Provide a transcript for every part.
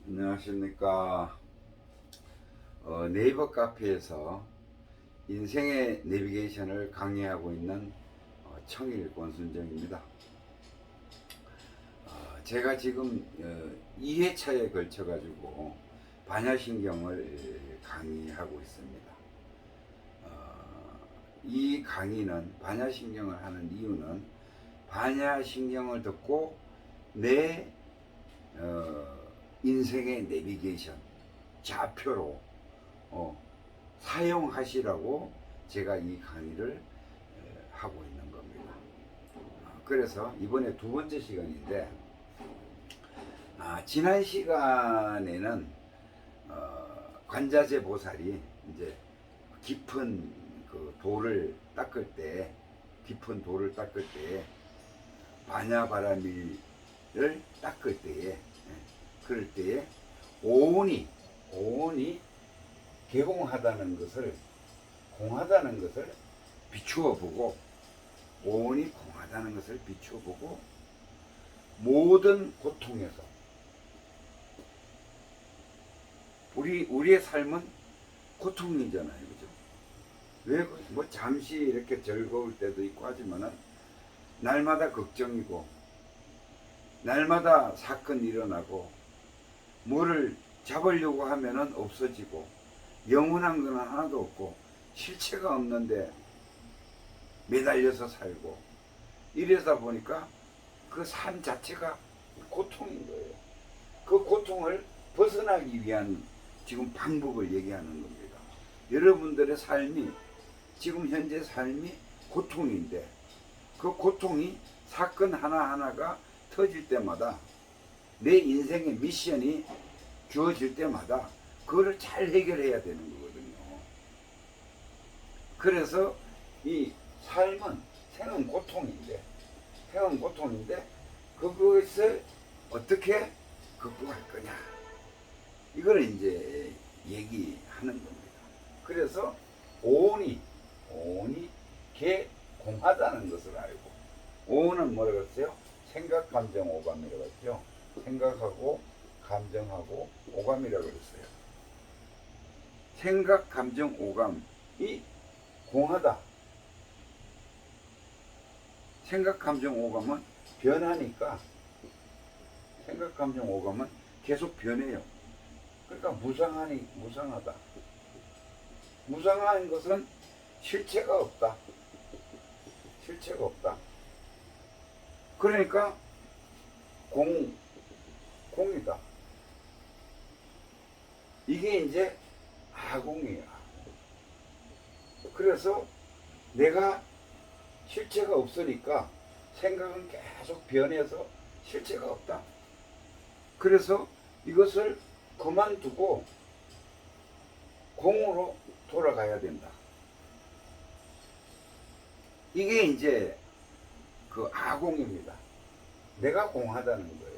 안녕하십니까. 네이버 카페에서 인생의 내비게이션을 강의하고 있는 청일 권순정입니다. 제가 지금 2회차에 걸쳐 가지고 반야신경을 강의하고 있습니다. 이 강의는 반야신경을 하는 이유는 반야신경을 듣고 내 인생의 내비게이션 좌표로 사용하시라고 제가 이 강의를 하고 있는 겁니다. 그래서 이번에 두 번째 시간인데, 지난 시간에는 관자재 보살이 이제 깊은 그 돌을 닦을 때, 깊은 돌을 닦을 때, 바냐바라밀을 닦을 때에, 그럴 때에 오온이 개공하다는 것을, 공하다는 것을 비추어 보고, 오온이 공하다는 것을 비추어 보고, 모든 고통에서, 우리의 삶은 고통이잖아요, 그죠? 왜, 뭐 잠시 이렇게 즐거울 때도 있고 하지만은 날마다 걱정이고, 날마다 사건이 일어나고, 뭐를 잡으려고 하면은 없어지고, 영원한 건 하나도 없고, 실체가 없는데 매달려서 살고, 이러다 보니까 그 삶 자체가 고통인 거예요. 그 고통을 벗어나기 위한 지금 방법을 얘기하는 겁니다. 여러분들의 삶이, 지금 현재 삶이 고통인데, 그 고통이 사건 하나하나가 터질 때마다, 내 인생의 미션이 주어질 때마다 그거를 잘 해결해야 되는 거거든요. 그래서 이 생은 고통인데 그것을 어떻게 극복할 거냐, 이걸 이제 얘기하는 겁니다. 그래서 오온이 개공하다는 것을 알고, 오온은 뭐라고 했어요? 생각, 감정, 오감이라고 했죠. 생각하고 감정하고 오감이라고 했어요. 생각, 감정, 오감이 공하다. 생각, 감정, 오감은 변하니까, 생각, 감정, 오감은 계속 변해요. 그러니까 무상하다. 무상한 것은 실체가 없다. 그러니까 공이다. 이게 이제 아공이야. 그래서 내가 실체가 없으니까 생각은 계속 변해서 실체가 없다. 그래서 이것을 그만두고 공으로 돌아가야 된다. 이게 이제 그 아공입니다. 내가 공하다는 거예요.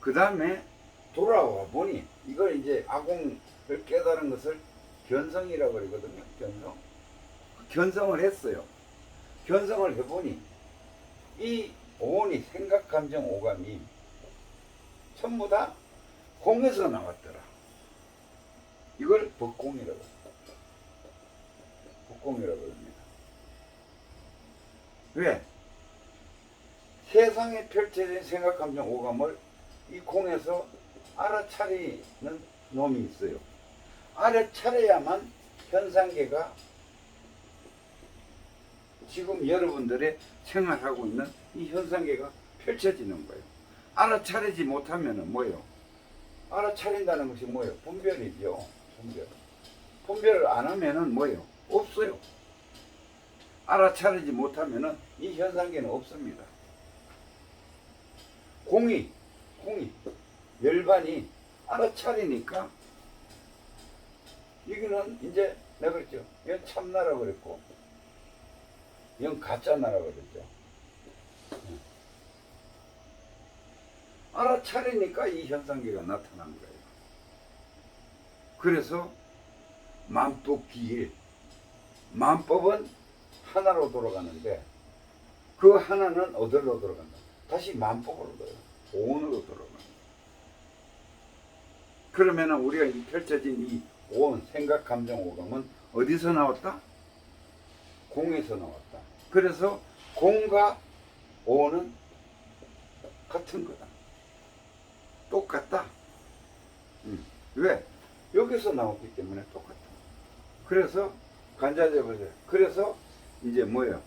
그 다음에 돌아와 보니, 이걸 이제 아공을 깨달은 것을 견성이라고 그러거든요. 견성을 했어요. 견성을 해보니 이 오온이, 생각, 감정, 오감이 전부 다 공에서 나왔더라. 이걸 법공이라고 합니다. 왜? 세상에 펼쳐진 생각, 감정, 오감을 이 공에서 알아차리는 놈이 있어요. 알아차려야만 현상계가 지금 여러분들의 생활하고 있는 이 현상계가 펼쳐지는 거예요. 알아차리지 못하면은 뭐예요? 알아차린다는 것이 뭐예요? 분별이죠. 분별을 안 하면은 뭐예요? 없어요. 알아차리지 못하면은 이 현상계는 없습니다. 공이 열반이 알아차리니까, 여기는 이제 내가 그랬죠. 이건 참나라고 그랬고, 이건 가짜나라고 그랬죠. 알아차리니까 이 현상계가 나타난 거예요. 그래서 만법기일, 만법은 하나로 돌아가는데, 그 하나는 어디로 돌아간다? 다시 만법으로 돌아간다. 오온으로 돌아간다. 그러면은 우리가 이 펼쳐진 이 오온, 생각, 감정, 오감은 어디서 나왔다? 공에서 나왔다. 그래서 공과 오는 같은 거다. 똑같다. 왜? 여기서 나왔기 때문에 똑같다. 그래서 간자재 보세요. 그래서 이제 뭐예요?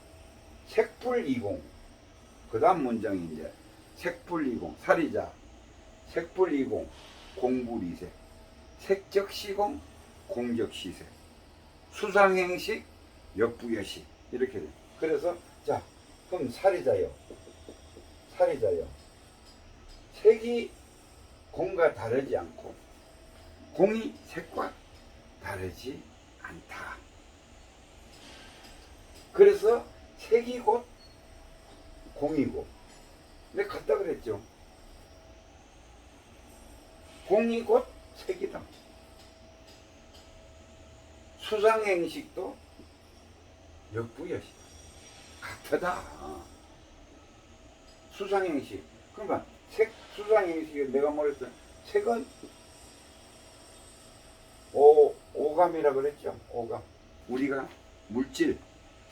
색불이공. 그 다음 문장이 이제 색불이공. 살이자. 색불이공. 공불이색. 색적시공. 공적시색. 수상행식. 역부여식. 이렇게 돼요. 그래서 자, 그럼 살이자요. 살이자요. 색이 공과 다르지 않고 공이 색과 다르지 않다. 그래서 색이 곧 공이고, 내가 같다 그랬죠. 공이 곧 색이다. 수상행식도 역부여식 같다. 수상행식. 그러니까 색 수상행식에 내가 뭐랬어? 색은 오감이라 그랬죠. 오감. 우리가 물질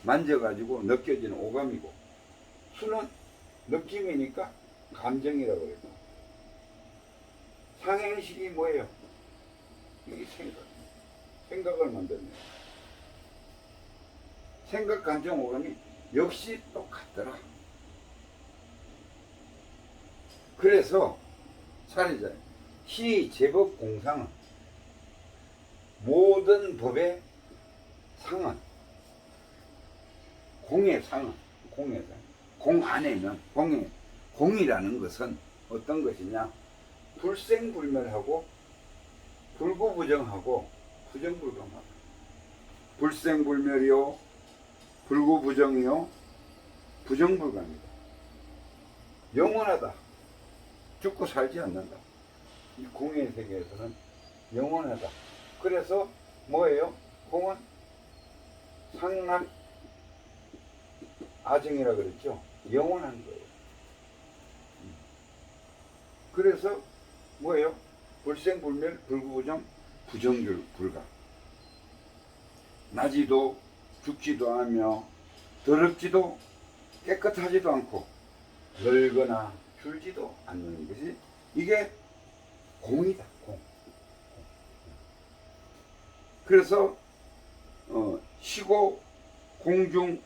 만져가지고 느껴지는 오감이고, 수는 느낌이니까 감정이라고 그랬고, 상행식이 뭐예요? 이게 생각을 만드네요. 생각, 감정, 오감이 역시 똑같더라. 그래서 살이자 시, 제법, 공상은 모든 법의 상은 공의 상은 공 안에는 공이라는 것은 어떤 것이냐? 불생불멸하고 불구부정하고 부정불감하다. 불생불멸이요, 불구부정이요, 부정불감이다. 영원하다. 죽고 살지 않는다. 이 공의 세계에서는 영원하다. 그래서 뭐예요? 공은 상락 아정이라 그랬죠. 영원한 거예요. 그래서 뭐예요? 불생불멸, 불구부정, 부정불감. 나지도 죽지도 않으며 더럽지도 깨끗하지도 않고 늙거나 줄지도 않는 것이 이게 공이다. 공. 그래서 시고 공중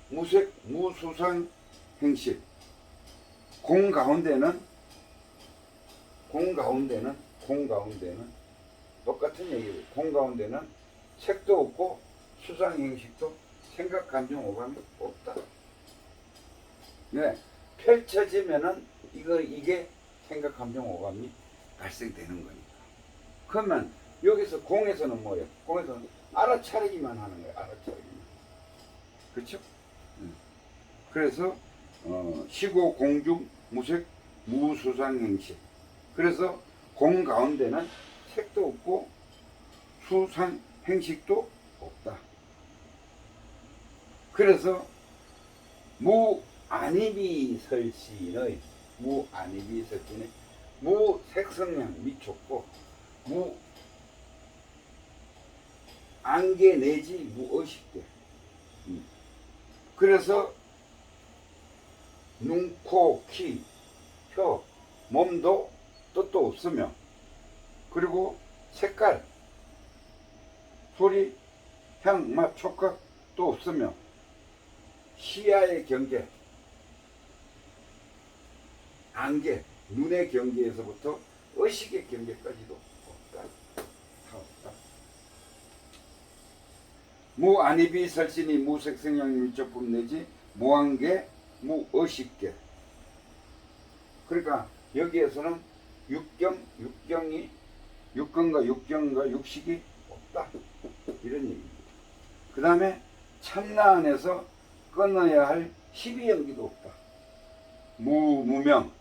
무색 무수상 행식. 공 가운데는 똑같은 얘기예요. 공 가운데는 색도 없고 수상 행식도 생각, 감정, 오감이 없다. 네, 펼쳐지면은 이게 생각, 감정, 오감이 발생되는 거니까. 그러면 여기서 공에서는 뭐예요? 공에서는 알아차리기만 하는 거예요. 알아차리기만. 그렇죠? 그래서 시고 공중 무색 무수상행식. 그래서 공 가운데는 색도 없고 수상행식도 없다. 그래서 무안이비설신의 무색성량 미촉고 무안개 내지 무의식대. 그래서 눈, 코, 키, 혀, 몸도 뜻도 없으며, 그리고 색깔, 소리, 향, 맛, 촉각도 없으며, 시야의 경계, 안개, 눈의 경계에서부터 의식의 경계까지도 없다. 다 없다. 무안이비 설신이 무색성량 밀접품 내지 무안개 무의식계. 그러니까 여기에서는 육경과 육식이 없다. 이런 얘기입니다. 그 다음에 참나 안에서 끊어야 할 십이연기도 없다. 무무명,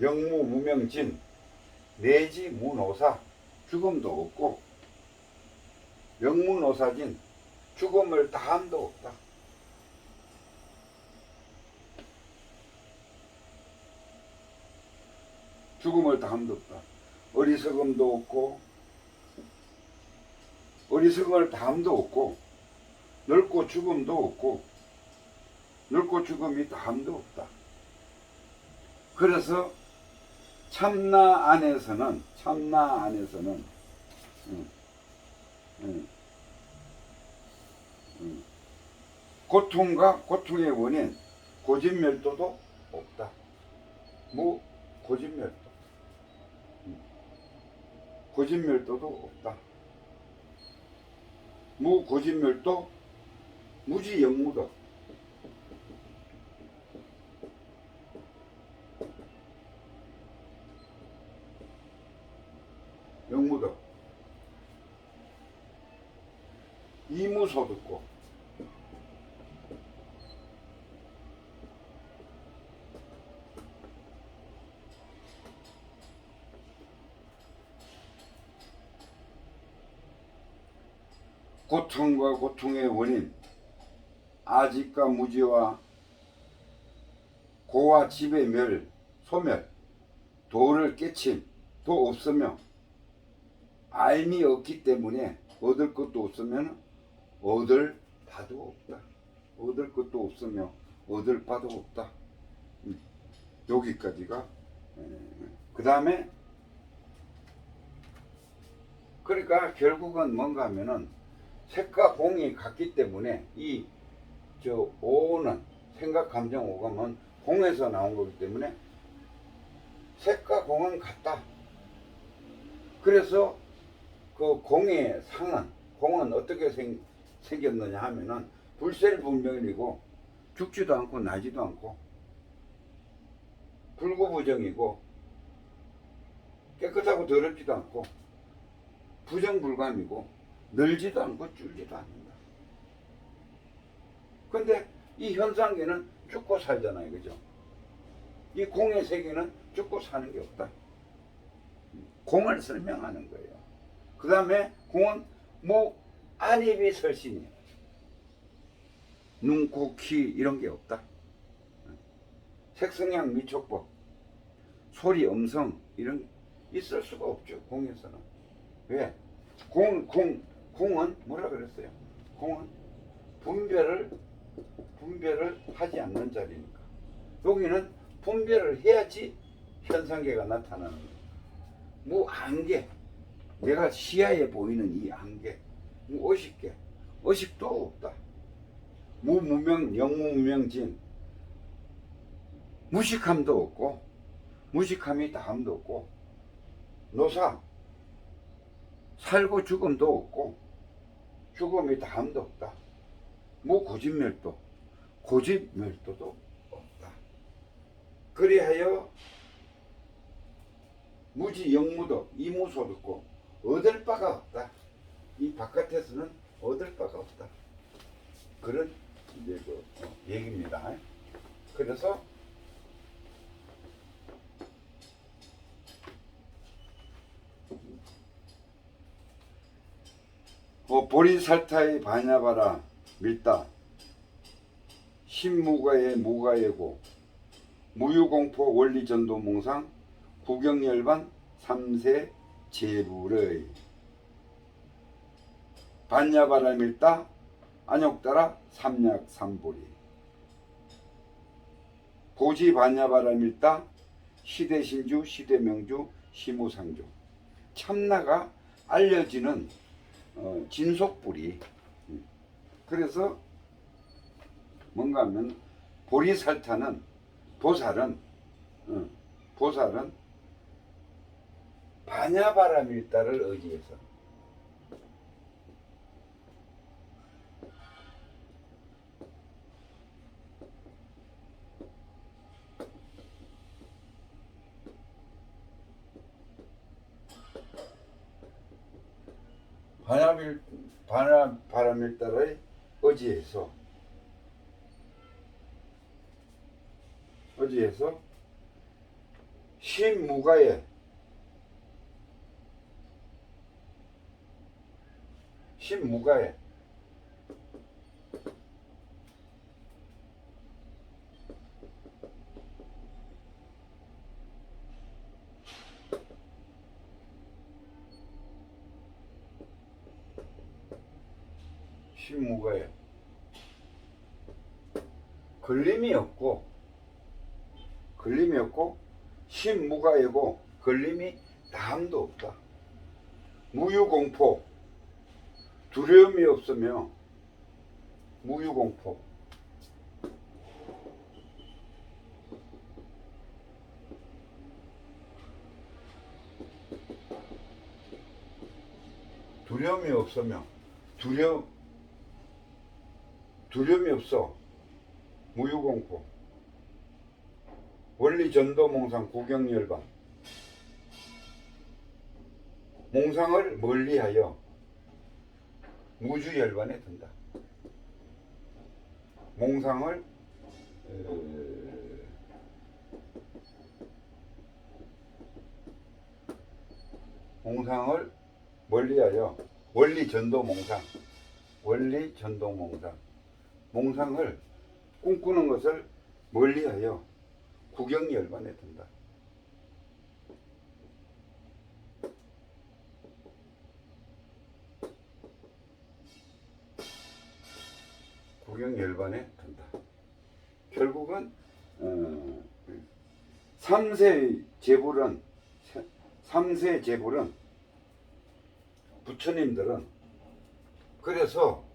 영무무명진, 내지 무노사, 죽음도 없고, 영무노사진, 죽음을 다함도 없다. 죽음을 다함도 없다. 어리석음도 없고 어리석음을 다함도 없고 늙고 죽음도 없고 늙고 죽음이 다함도 없다. 그래서 참나 안에서는 고통과 고통의 원인 고진멸도도 없다. 고진멸도도 없다. 무고진멸도 무지영무도 영무도 이무소득고 고통과 고통의 원인 아직과 무지와 고와 집의 멸, 소멸, 도를 깨침, 도 없으며 알미 없기 때문에 얻을 것도 없으면 얻을 바도 없다. 얻을 것도 없으며 얻을 바도 없다. 여기까지가 그 다음에 그러니까 결국은 뭔가 하면은 색과 공이 같기 때문에 이 저 오는 생각 감정 오감은 공에서 나온 거기 때문에 색과 공은 같다. 그래서 그 공의 상은 공은 어떻게 생겼느냐 하면은 불셀분별이고 죽지도 않고 나지도 않고 불구부정이고 깨끗하고 더럽지도 않고 부정불감이고 늘지도 않고 줄지도 않는다. 근데 이 현상계는 죽고 살잖아요. 그죠? 이 공의 세계는 죽고 사는 게 없다. 공을 설명하는 거예요. 그 다음에 공은 안입이 설신이에요. 눈, 코, 귀 이런 게 없다. 색성향, 미촉법, 소리, 음성 이런 게 있을 수가 없죠. 공에서는. 왜? 공은 뭐라 그랬어요? 공은 분별을 하지 않는 자리니까. 여기는 분별을 해야지 현상계가 나타나는 거예요. 무안개, 내가 시야에 보이는 이 안개, 무의식계, 의식도 없다. 무무명, 영무무명진, 무식함도 없고, 무식함이 다함도 없고, 노사, 살고 죽음도 없고, 죽음이 다함도 없다. 무고진멸도, 고진멸도도 없다. 그리하여 무지영무도, 이무소득고, 얻을 바가 없다. 이 바깥에서는 얻을 바가 없다. 그런 이제 그 얘기입니다. 그래서 보리살타의 반야바라 밀다 신무가의 무가예고 무유공포 원리전도몽상 구경열반 3세 제불의 반야바라 밀다 안욕따라 삼약삼보리 고지 반야바라 밀다 시대신주 시대명주 시무상주 참나가 알려지는 진속불이. 그래서 뭔가 하면 보리살타는 보살은 반야바라밀다를 의지해서 반야바라밀다를 의지해서 신무가에 신무가에 걸림이 없고 신무가이고 걸림이 다함도 없다. 무유공포, 두려움이 없으며 무유공포. 두려움이 없으며 두려움이 없어. 무유공포. 원리 전도 몽상 구경열반. 몽상을 멀리하여 무주열반에 든다. 몽상을 멀리하여 원리 전도 몽상. 몽상을 꿈꾸는 것을 멀리하여 구경열반에 든다. 구경열반에 든다. 결국은 3세 제불은 부처님들은 그래서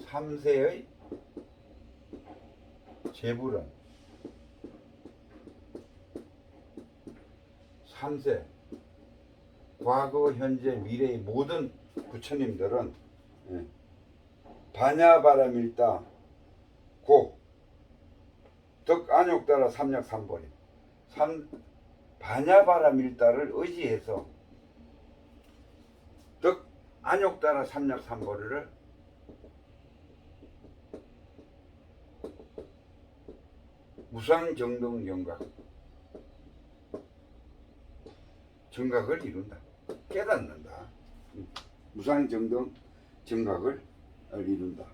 3세의 제불은 3세 과거 현재 미래의 모든 부처님들은 반야바라밀다 고 덕안욕따라 삼약삼보림 반야바라밀다를 의지해서 덕안욕따라 삼약삼보리를 무상정등정각을 이룬다. 깨닫는다. 무상정등정각을 이룬다.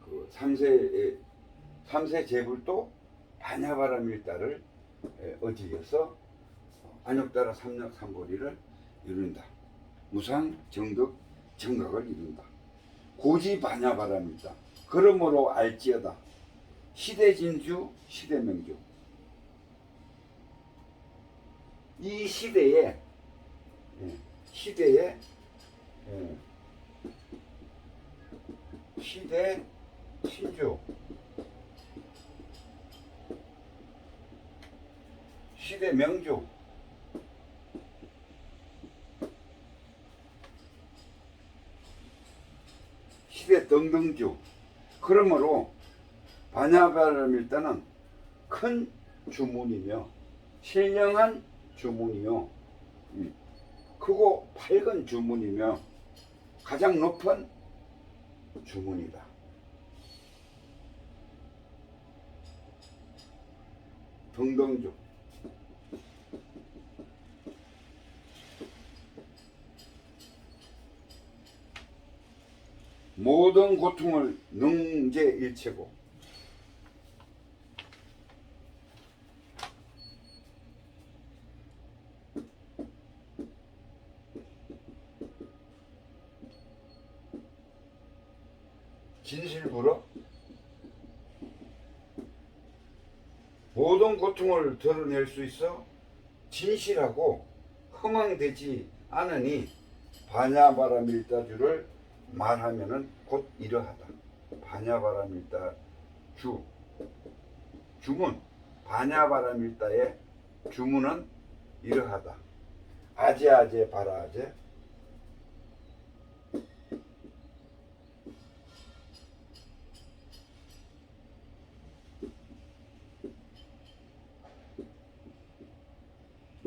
그 3세 제불도 반야바라밀다를 의지해서 안욕따라 삼약삼보리를 이룬다. 무상정등정각을 이룬다. 고지 반야바라밀다. 그러므로 알지어다. 시대진주 시대명주. 이 시대 신주 시대명주 시대등등주. 그러므로 반야바라밀다는 큰 주문이며 신령한 주문이요 크고 밝은 주문이며 가장 높은 주문이다. 등등주. 모든 고통을 능제일체고 진실부러 모든 고통을 드러낼 수 있어 진실하고 허망되지 않으니 반야바라밀다주를 말하면은 곧 이러하다. 반야바라밀다 주문 반야바라밀다의 주문은 이러하다. 아제아제 바라아제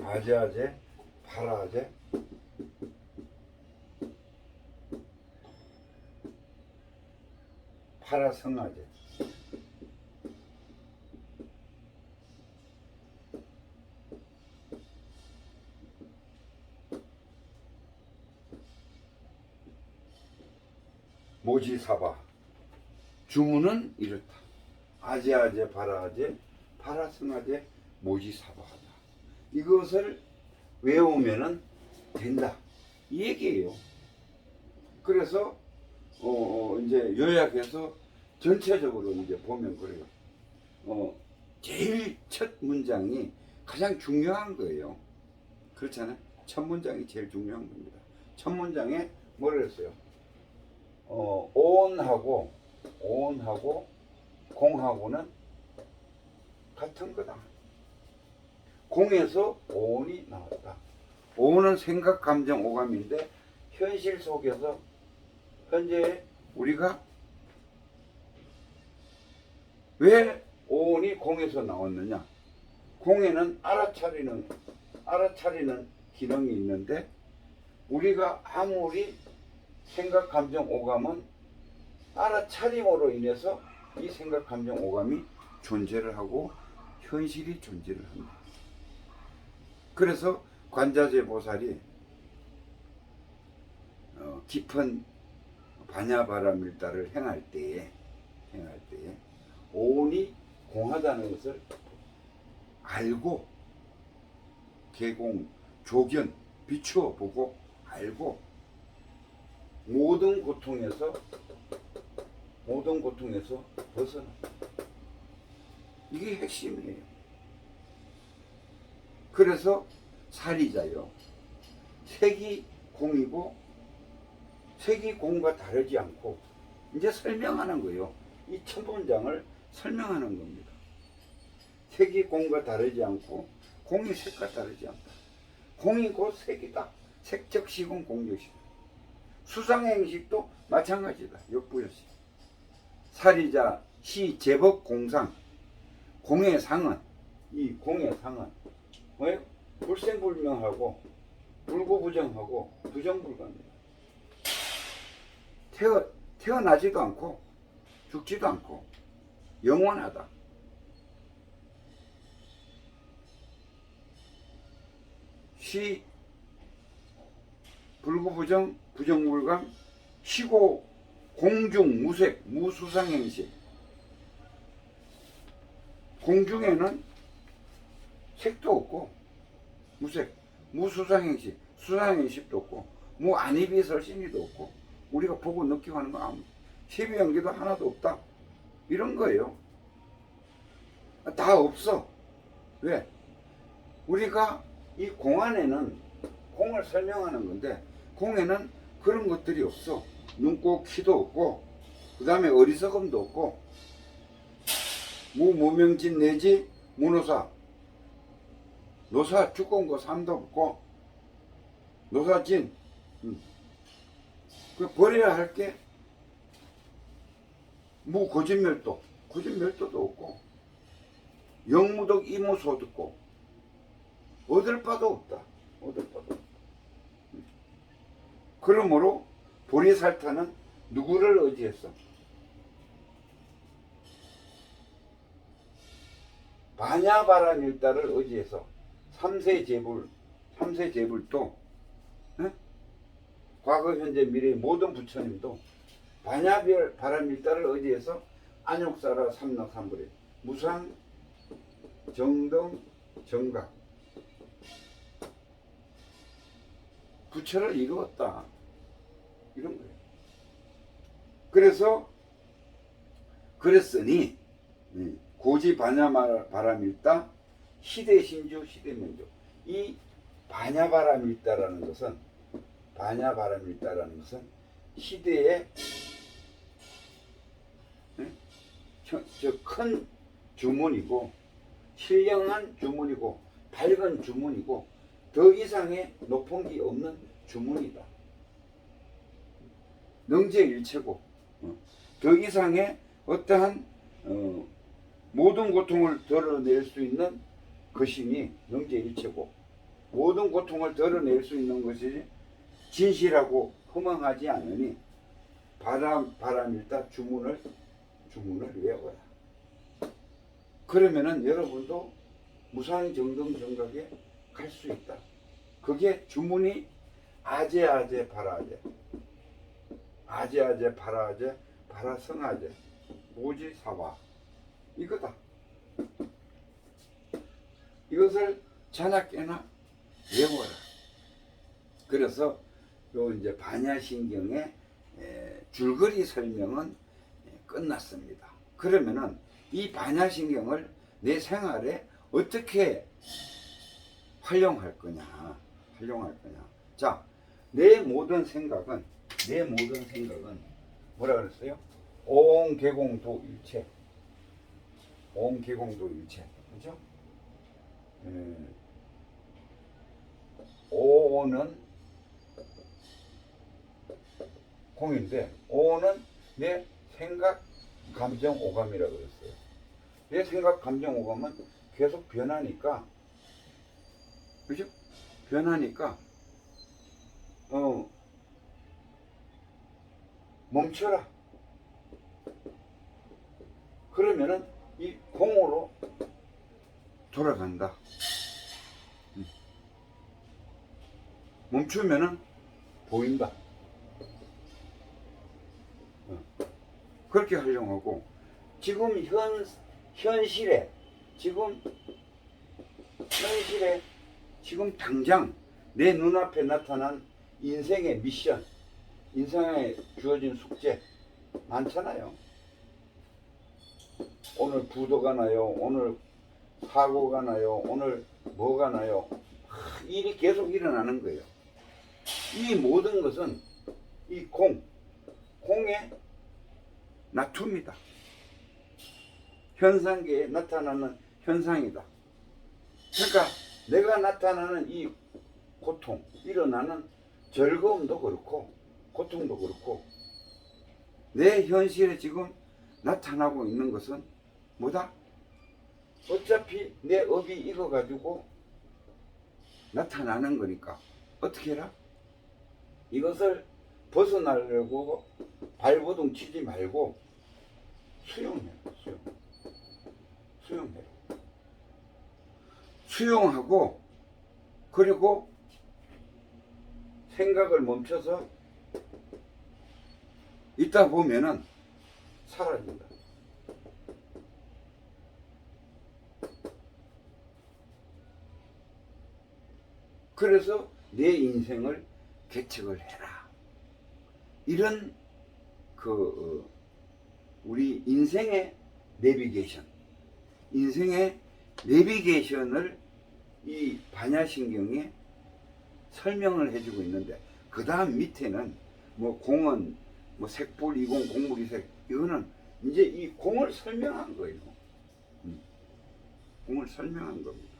아제아제 바라아제 파라성아제. 모지사바. 주문은 이렇다. 아제아제 바라아제 파라성아제 모지사바하다. 이것을 외우면은 된다. 이 얘기예요. 그래서 이제 요약해서 전체적으로 이제 보면 그래요. 제일 첫 문장이 가장 중요한 거예요. 그렇잖아요. 첫 문장이 제일 중요한 겁니다. 첫 문장에 뭐를 했어요? 온하고 공하고는 같은 거다. 공에서 온이 나왔다. 온은 생각, 감정, 오감인데 현실 속에서 현재 우리가 왜 온이 공에서 나왔느냐? 공에는 알아차리는 기능이 있는데 우리가 아무리 생각, 감정, 오감은 알아차림으로 인해서 이 생각, 감정, 오감이 존재를 하고 현실이 존재를 한다. 그래서 관자재 보살이 깊은 반야바라밀다를 행할 때에 온이 공하다는 것을 알고 개공, 조견, 비추어 보고 알고 모든 고통에서 벗어나. 이게 핵심이에요. 그래서 사리자요. 색이 공이고 색이 공과 다르지 않고 이제 설명하는 거예요. 이 첫 문장을 설명하는 겁니다. 색이 공과 다르지 않고 공이 색과 다르지 않다. 공이 곧 색이다. 색적 시공, 공적 시공. 수상행식도 마찬가지다. 역부여식. 사리자, 시, 제법, 공상. 공의 상은 왜? 불생불명하고 불구부정하고 부정불가입니다. 태어나지도 않고 죽지도 않고 영원하다. 시, 불구부정, 부정불감, 시고, 공중, 무색, 무수상행식. 공중에는 색도 없고 무색, 무수상행식, 수상행식도 없고 무안이비설신이도 없고 우리가 보고 느끼고 하는 거 아무 십이연기도 하나도 없다. 이런 거예요. 다 없어. 왜? 우리가 이 공 안에는 공을 설명하는 건데 공에는 그런 것들이 없어. 눈고 키도 없고 그 다음에 어리석음도 없고 무명진 내지 무노사 노사 두꺼운 거 삶도 없고 노사진 그 버려야 할 게 무고진멸도 고진멸도도 없고 영무덕 이무소득고 얻을 바도 없다. 그러므로 보리살타는 누구를 의지했어? 반야바라밀다를 의지해서 삼세제불도 과거 현재 미래의 모든 부처님도 반야바라밀다를 의지해서 안욕사라 삼락삼불에 무상 정등 정각 부처를 이루었다. 이런 거예요. 그랬으니 고지 반야바라밀다 시대신주 시대명조. 이 반야바라밀다라는 것은 시대의 큰 주문이고 신령한 주문이고 밝은 주문이고 더 이상의 높은 게 없는 주문이다. 능제일체고 더 이상의 어떠한 모든 고통을 덜어낼 수 있는 것이니 능제일체고 모든 고통을 덜어낼 수 있는 것이 진실하고 허망하지 않으니 바라밀다 주문을 외워라. 그러면은 여러분도 무상정등정각에 갈 수 있다. 그게 주문이 아제아제 바라아제 아제아제 바라아제 바라성아제 모지사와 이거다. 이것을 자나깨나 외워라. 그래서 요 이제 반야신경의 줄거리 설명은 끝났습니다. 그러면은 이 반야신경을 내 생활에 어떻게 활용할 거냐. 자, 내 모든 생각은 뭐라 그랬어요? 옹개공도일체. 옹개공도일체. 그죠? 오는 공인데, 오는 내 생각, 감정, 오감이라고 그랬어요. 내 생각, 감정, 오감은 계속 변하니까, 그죠? 변하니까, 멈춰라. 그러면은 이 공으로 돌아간다. 멈추면은 보인다. 그렇게 활용하고, 지금 현실에 지금 당장 내 눈앞에 나타난 인생의 미션, 인생에 주어진 숙제 많잖아요. 오늘 부도가 나요. 오늘 사고가 나요. 오늘 뭐가 나요. 일이 계속 일어나는 거예요. 이 모든 것은 이 공의 나툼이다. 현상계에 나타나는 현상이다. 그러니까 내가 나타나는 이 고통, 일어나는 즐거움도 그렇고 고통도 그렇고 내 현실에 지금 나타나고 있는 것은 뭐다? 어차피 내 업이 익어가지고 나타나는 거니까 어떻게 해라? 이것을 벗어나려고 발버둥 치지 말고 수용하고 그리고 생각을 멈춰서 있다 보면은 사라진다. 그래서 내 인생을 개척을 해라. 이런 우리 인생의 내비게이션을 이 반야신경에 설명을 해주고 있는데, 그 다음 밑에는 뭐 공은 뭐 색불 이공 공물이색, 이거는 이제 이 공을 설명한 거예요. 공을 설명한 겁니다.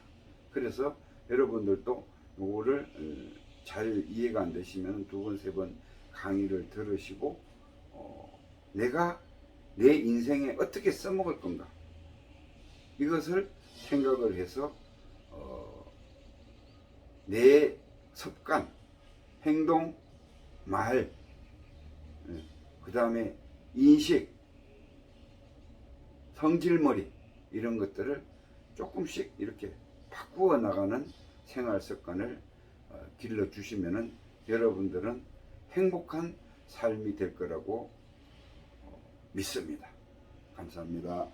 그래서 여러분들도 요거를 잘 이해가 안 되시면 두 번, 세 번 강의를 들으시고 내가 내 인생에 어떻게 써먹을 건가, 이것을 생각을 해서 내 습관, 행동, 말, 그 다음에 인식, 성질머리, 이런 것들을 조금씩 이렇게 바꾸어 나가는 생활 습관을 길러 주시면은 여러분들은 행복한 삶이 될 거라고 믿습니다. 감사합니다.